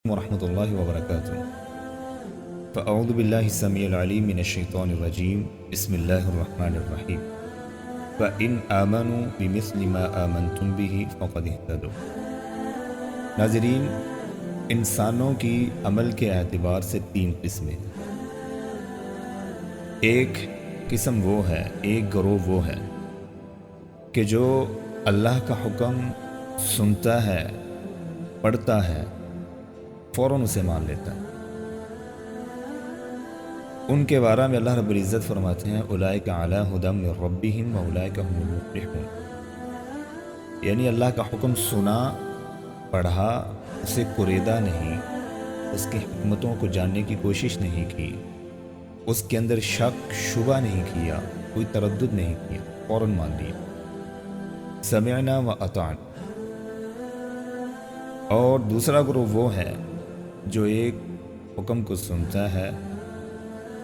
ورحمۃ اللہ وبرکاتہ۔ فاعوذ باللہ السمیع العلیم من الشیطان الرجیم، بسم اللہ الرحمن الرحیم۔ فإن آمنوا بمثل ما آمنتم به فقد اهتدوا۔ ناظرین، انسانوں کی عمل کے اعتبار سے تین قسمیں ہیں۔ ایک قسم وہ ہے، ایک گروہ وہ ہے کہ جو اللہ کا حکم سنتا ہے، پڑھتا ہے، فوراً اسے مان لیتا ہے۔ ان کے بارے میں اللہ رب العزت فرماتے ہیں اولئک علی ھدی من ربہم واولئک ھم المفلحون۔ یعنی اللہ کا حکم سنا، پڑھا، اسے قریدا نہیں، اس کی حکمتوں کو جاننے کی کوشش نہیں کی، اس کے اندر شک شبہ نہیں کیا، کوئی تردد نہیں کیا، فوراً مان لیا، سمعنا و اطعنا۔ اور دوسرا گروہ وہ ہے جو ایک حکم کو سنتا ہے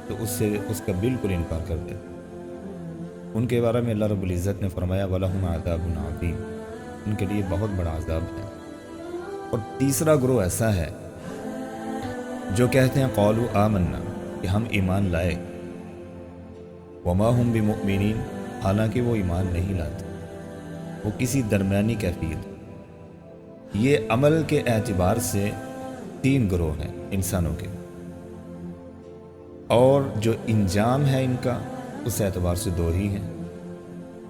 تو اس کا بالکل انکار کر دیتا۔ ان کے بارے میں اللہ رب العزت نے فرمایا وَلَهُمْ عَذَابٌ عَظِيمٌ، ان کے لیے بہت بڑا عذاب ہے۔ اور تیسرا گروہ ایسا ہے جو کہتے ہیں قَالُوا آمَنَّا، کہ ہم ایمان لائے، وَمَا هُمْ بِمُؤْمِنِينَ، حالانکہ وہ ایمان نہیں لاتے، وہ کسی درمیانی کیفیت۔ یہ عمل کے اعتبار سے تین گروہ ہیں انسانوں کے، اور جو انجام ہے ان کا اس اعتبار سے دو ہی ہیں۔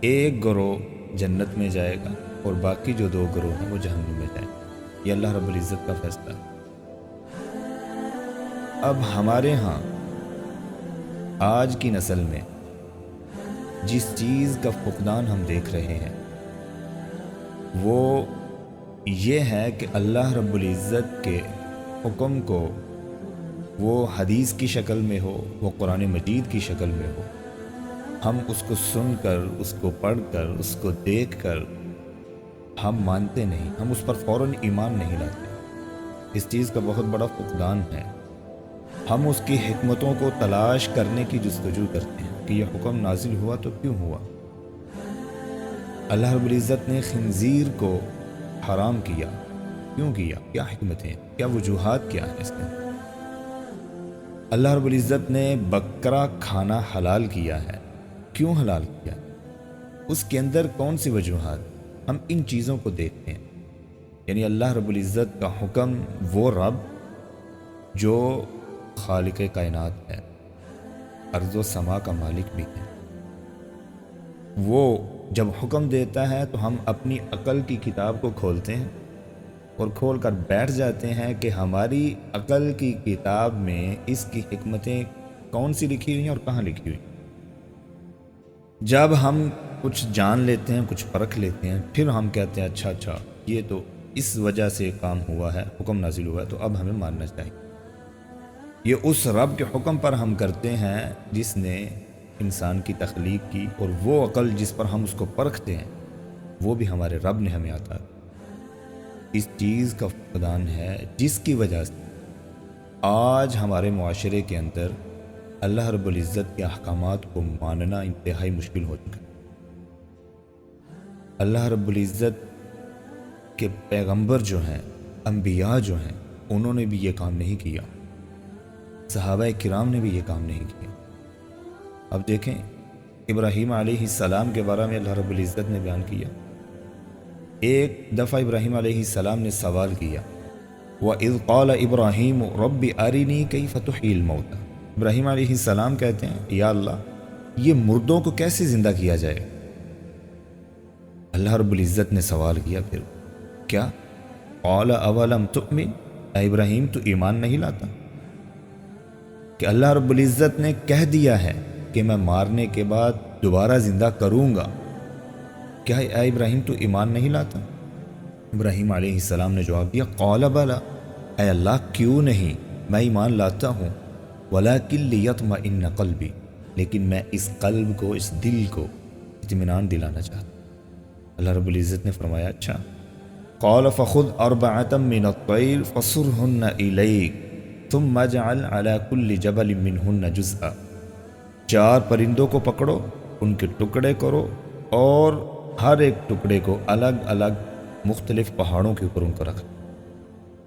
ایک گروہ جنت میں جائے گا اور باقی جو دو گروہ ہیں وہ جہنم میں جائیں گے۔ یہ اللہ رب العزت کا فیصلہ ہے۔ اب ہمارے ہاں آج کی نسل میں جس چیز کا فقدان ہم دیکھ رہے ہیں وہ یہ ہے کہ اللہ رب العزت کے حکم کو وہ حدیث کی شکل میں ہو، وہ قرآن مجید کی شکل میں ہو، ہم اس کو سن کر، اس کو پڑھ کر، اس کو دیکھ کر ہم مانتے نہیں، ہم اس پر فوراً ایمان نہیں لاتے۔ اس چیز کا بہت بڑا فقدان ہے۔ ہم اس کی حکمتوں کو تلاش کرنے کی جستجو کرتے ہیں کہ یہ حکم نازل ہوا تو کیوں ہوا۔ اللہ رب العزت نے خنزیر کو حرام کیا، کیوں کیا؟ کیا حکمتیں، کیا وجوہات، کیا ہے اس میں؟ اللہ رب العزت نے بکرا کھانا حلال کیا ہے، کیوں حلال کیا؟ اس کے اندر کون سی وجوہات؟ ہم ان چیزوں کو دیکھتے ہیں۔ یعنی اللہ رب العزت کا حکم، وہ رب جو خالق کائنات ہے، ارض و سما کا مالک بھی ہے، وہ جب حکم دیتا ہے تو ہم اپنی عقل کی کتاب کو کھولتے ہیں اور کھول کر بیٹھ جاتے ہیں کہ ہماری عقل کی کتاب میں اس کی حکمتیں کون سی لکھی ہوئی ہیں اور کہاں لکھی ہوئی۔ جب ہم کچھ جان لیتے ہیں، کچھ پرکھ لیتے ہیں، پھر ہم کہتے ہیں اچھا یہ تو اس وجہ سے کام ہوا ہے، حکم نازل ہوا ہے، تو اب ہمیں ماننا چاہیے۔ یہ اس رب کے حکم پر ہم کرتے ہیں جس نے انسان کی تخلیق کی، اور وہ عقل جس پر ہم اس کو پرکھتے ہیں وہ بھی ہمارے رب نے ہمیں عطا کی۔ اس چیز کا فقدان ہے جس کی وجہ سے آج ہمارے معاشرے کے اندر اللہ رب العزت کے احکامات کو ماننا انتہائی مشکل ہو چکا ہے۔ اللہ رب العزت کے پیغمبر جو ہیں، انبیاء جو ہیں، انہوں نے بھی یہ کام نہیں کیا، صحابہ کرام نے بھی یہ کام نہیں کیا۔ اب دیکھیں ابراہیم علیہ السلام کے بارے میں اللہ رب العزت نے بیان کیا۔ ایک دفعہ ابراہیم علیہ السلام نے سوال کیا وَإِذْ قَالَ إِبْرَاهِيمُ رَبِّ أَرِنِي كَيْفَ تُحْيِي الْمَوْتَى۔ ابراہیم علیہ السلام کہتے ہیں یا اللہ یہ مردوں کو کیسے زندہ کیا جائے؟ اللہ رب العزت نے سوال کیا پھر کیا؟ قَالَ أَوَلَمْ تُؤْمِنْ، اے ابراہیم تو ایمان نہیں لاتا؟ کہ اللہ رب العزت نے کہہ دیا ہے کہ میں مارنے کے بعد دوبارہ زندہ کروں گا، کیا اے ابراہیم تو ایمان نہیں لاتا؟ ابراہیم علیہ السلام نے جواب دیا قال بلا، اے اللہ کیوں نہیں، میں ایمان لاتا ہوں، ولیکن لیطمئن قلبی، لیکن میں اس قلب کو، اس دل کو اطمینان دلانا چاہتا ہوں۔ اللہ رب العزت نے فرمایا اچھا، قال فخذ اربعة من الطير فصرهن إليك ثم اجعل على كل جبل منهن جزءا۔ 4 پرندوں کو پکڑو، ان کے ٹکڑے کرو، اور ہر ایک ٹکڑے کو الگ الگ مختلف پہاڑوں کے اوپر ان کو رکھ۔